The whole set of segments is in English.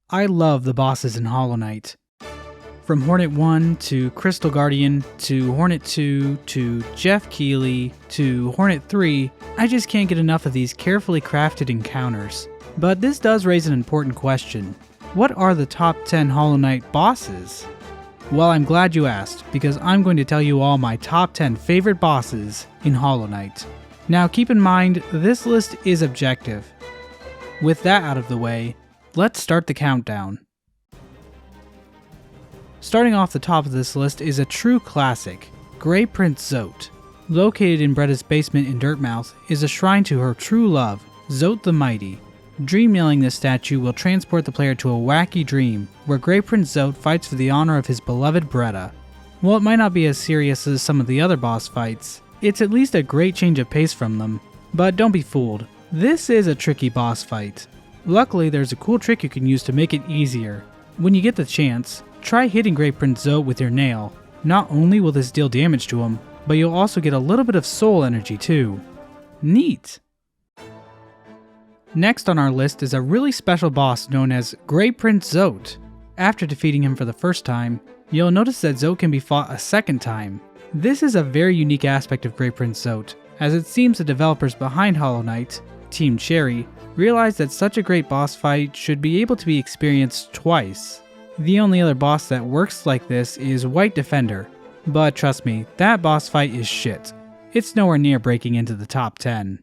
I love the bosses in Hollow Knight. From Hornet 1 to Crystal Guardian to Hornet 2 to Jeff Keighley to Hornet 3, I just can't get enough of these carefully crafted encounters. But this does raise an important question. What are the top 10 Hollow Knight bosses? Well, I'm glad you asked, because I'm going to tell you all my top 10 favorite bosses in Hollow Knight. Now keep in mind, this list is objective. With that out of the way, let's start the countdown. Starting off the top of this list is a true classic, Grey Prince Zote. Located in Bretta's basement in Dirtmouth is a shrine to her true love, Zote the Mighty. Dream-nailing this statue will transport the player to a wacky dream, where Grey Prince Zote fights for the honor of his beloved Bretta. While it might not be as serious as some of the other boss fights, it's at least a great change of pace from them. But don't be fooled, this is a tricky boss fight. Luckily, there's a cool trick you can use to make it easier. When you get the chance, try hitting Grey Prince Zote with your nail. Not only will this deal damage to him, but you'll also get a little bit of soul energy too. Neat! Next on our list is a really special boss known as Grey Prince Zote. After defeating him for the first time, you'll notice that Zote can be fought a second time. This is a very unique aspect of Grey Prince Zote, as it seems the developers behind Hollow Knight, Team Cherry, realized that such a great boss fight should be able to be experienced twice. The only other boss that works like this is White Defender, but trust me, that boss fight is shit. It's nowhere near breaking into the top 10.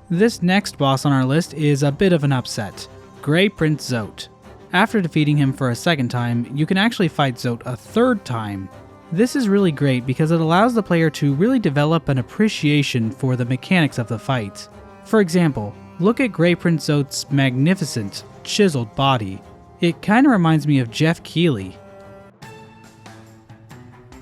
This next boss on our list is a bit of an upset, Grey Prince Zote. After defeating him for a second time, you can actually fight Zote a third time. This is really great because it allows the player to really develop an appreciation for the mechanics of the fight. For example, look at Grey Prince Zote's magnificent, chiseled body. It kinda reminds me of Jeff Keighley.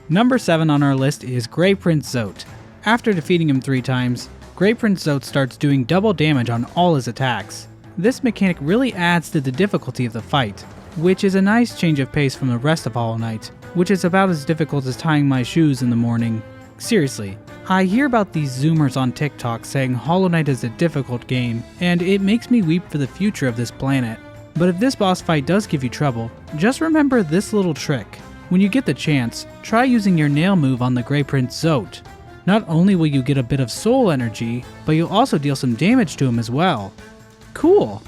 Number 7 on our list is Grey Prince Zote. After defeating him 3 times, Grey Prince Zote starts doing double damage on all his attacks. This mechanic really adds to the difficulty of the fight, which is a nice change of pace from the rest of Hollow Knight, which is about as difficult as tying my shoes in the morning. Seriously, I hear about these zoomers on TikTok saying Hollow Knight is a difficult game, and it makes me weep for the future of this planet. But if this boss fight does give you trouble, just remember this little trick. When you get the chance, try using your nail move on the Grey Prince Zote. Not only will you get a bit of soul energy, but you'll also deal some damage to him as well. Cool!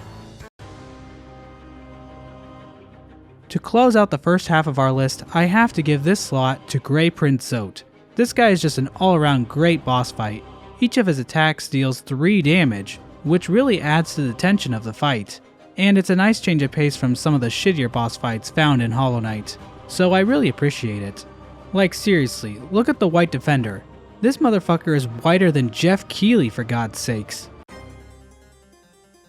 To close out the first half of our list, I have to give this slot to Grey Prince Zote. This guy is just an all-around great boss fight. Each of his attacks deals 3 damage, which really adds to the tension of the fight. And it's a nice change of pace from some of the shittier boss fights found in Hollow Knight, so I really appreciate it. Like seriously, look at the White Defender. This motherfucker is whiter than Jeff Keighley, for God's sakes.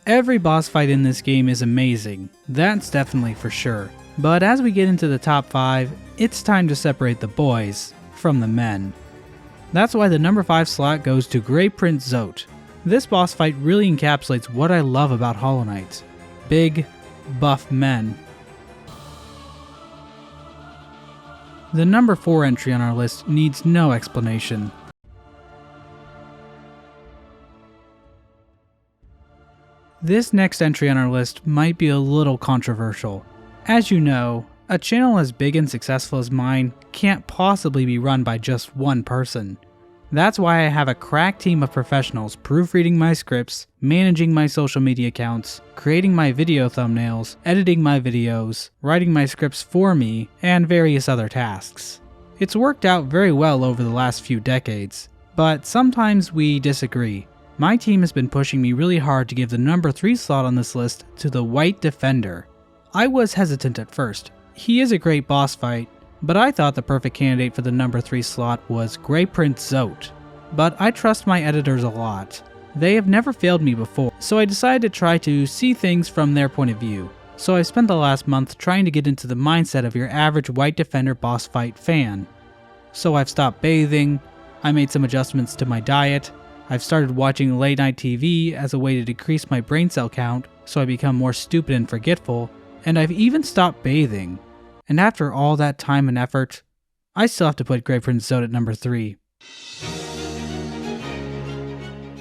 Every boss fight in this game is amazing, that's definitely for sure. But as we get into the top 5, it's time to separate the boys from the men. That's why the number 5 slot goes to Grey Prince Zote. This boss fight really encapsulates what I love about Hollow Knight. Big, buff men. The number 4 entry on our list needs no explanation. This next entry on our list might be a little controversial. As you know, a channel as big and successful as mine can't possibly be run by just one person. That's why I have a crack team of professionals proofreading my scripts, managing my social media accounts, creating my video thumbnails, editing my videos, writing my scripts for me, and various other tasks. It's worked out very well over the last few decades, but sometimes we disagree. My team has been pushing me really hard to give the number 3 slot on this list to the White Defender. I was hesitant at first. He is a great boss fight, but I thought the perfect candidate for the number 3 slot was Grey Prince Zote. But I trust my editors a lot. They have never failed me before, so I decided to try to see things from their point of view. So I spent the last month trying to get into the mindset of your average White Defender boss fight fan. So I've stopped bathing, I made some adjustments to my diet, I've started watching late night TV as a way to decrease my brain cell count so I become more stupid and forgetful, and I've even stopped bathing. And after all that time and effort, I still have to put Grey Prince Zote at number 3.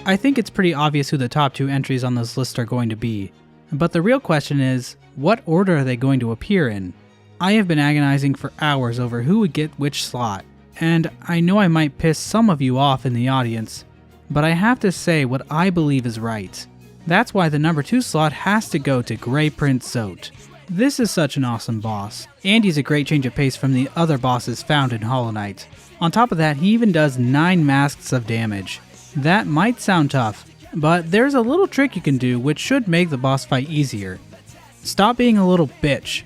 I think it's pretty obvious who the top 2 entries on this list are going to be. But the real question is, what order are they going to appear in? I have been agonizing for hours over who would get which slot, and I know I might piss some of you off in the audience, but I have to say what I believe is right. That's why the number 2 slot has to go to Grey Prince Zote. This is such an awesome boss, and he's a great change of pace from the other bosses found in Hollow Knight. On top of that, he even does 9 masks of damage. That might sound tough, but there's a little trick you can do which should make the boss fight easier. Stop being a little bitch.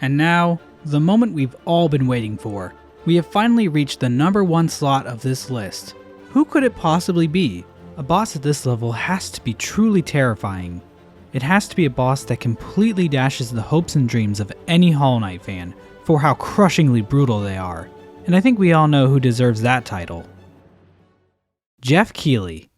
And now, the moment we've all been waiting for. We have finally reached the number 1 slot of this list. Who could it possibly be? A boss at this level has to be truly terrifying. It has to be a boss that completely dashes the hopes and dreams of any Hollow Knight fan for how crushingly brutal they are. And I think we all know who deserves that title. Jeff Keighley.